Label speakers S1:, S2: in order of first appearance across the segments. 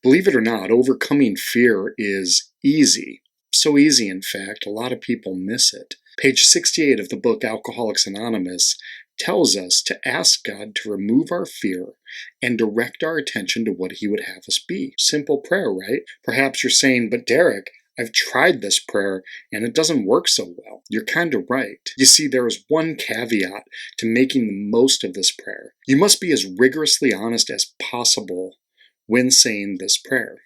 S1: Believe it or not, overcoming fear is easy. So easy, in fact, a lot of people miss it. Page 68 of the book Alcoholics Anonymous tells us to ask God to remove our fear and direct our attention to what He would have us be. Simple prayer, right? Perhaps you're saying, but Derek, I've tried this prayer and it doesn't work so well. You're kind of right. You see, there is one caveat to making the most of this prayer. You must be as rigorously honest as possible when saying this prayer.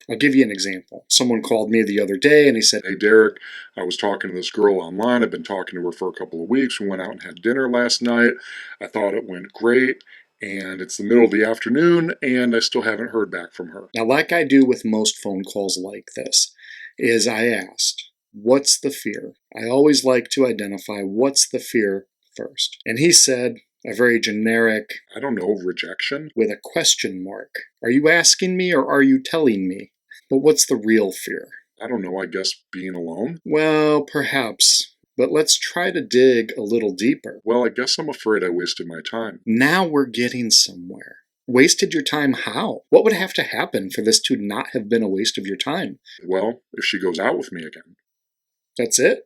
S1: I'll give you an example. Someone called me the other day and he said,
S2: "Hey Derek, I was talking to this girl online. I've been talking to her for a couple of weeks. We went out and had dinner last night. I thought it went great, and it's the middle of the afternoon and I still haven't heard back from her."
S1: Now, like I do with most phone calls like this, is I asked, what's the fear? I always like to identify what's the fear first. And he said, a very generic,
S2: I don't know, rejection?
S1: with a question mark. Are you asking me or are you telling me? But what's the real fear?
S2: I don't know, I guess being alone?
S1: Well, perhaps. But let's try to dig a little deeper.
S2: Well, I guess I'm afraid I wasted my time.
S1: Now we're getting somewhere. Wasted your time how? What would have to happen for this to not have been a waste of your time?
S2: Well, if she goes out with me again.
S1: That's it?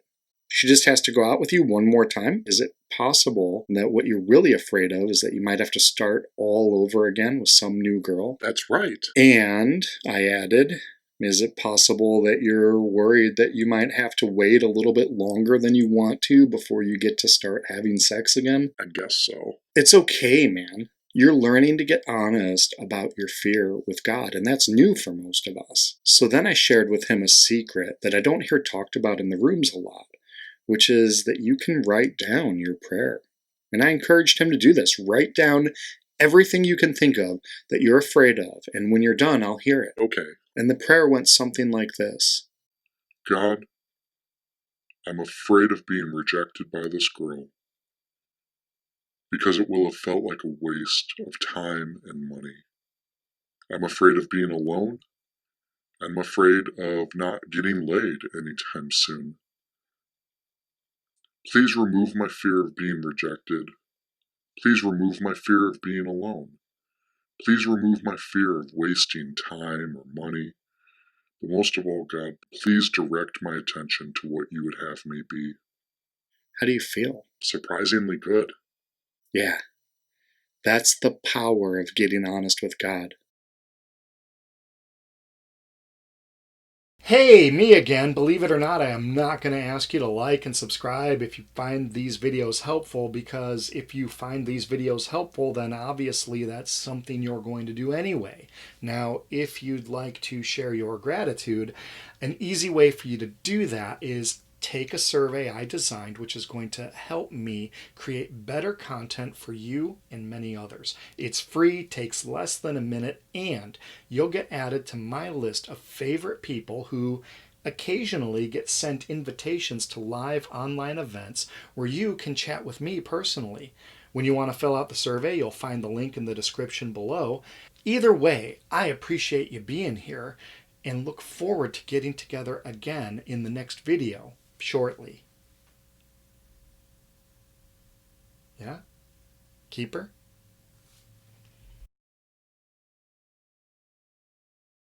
S1: She just has to go out with you one more time? Is it possible that what you're really afraid of is that you might have to start all over again with some new girl?
S2: That's right.
S1: And, I added, is it possible that you're worried that you might have to wait a little bit longer than you want to before you get to start having sex again?
S2: I guess so.
S1: It's okay, man. You're learning to get honest about your fear with God, and that's new for most of us. So then I shared with him a secret that I don't hear talked about in the rooms a lot, which is that you can write down your prayer. And I encouraged him to do this. Write down everything you can think of that you're afraid of, and when you're done, I'll hear it.
S2: Okay.
S1: And the prayer went something like this.
S2: God, I'm afraid of being rejected by this girl because it will have felt like a waste of time and money. I'm afraid of being alone. I'm afraid of not getting laid anytime soon. Please remove my fear of being rejected. Please remove my fear of being alone. Please remove my fear of wasting time or money. But most of all, God, please direct my attention to what you would have me be.
S1: How do you feel?
S2: Surprisingly good.
S1: Yeah, that's the power of getting honest with God. Hey, me again. Believe it or not, I am not going to ask you to like and subscribe if you find these videos helpful, because if you find these videos helpful, then obviously that's something you're going to do anyway. Now, if you'd like to share your gratitude, an easy way for you to do that is take a survey I designed, which is going to help me create better content for you and many others. It's free, takes less than a minute, and you'll get added to my list of favorite people who occasionally get sent invitations to live online events where you can chat with me personally. When you want to fill out the survey, you'll find the link in the description below. Either way, I appreciate you being here and look forward to getting together again in the next video shortly. Yeah? Keeper?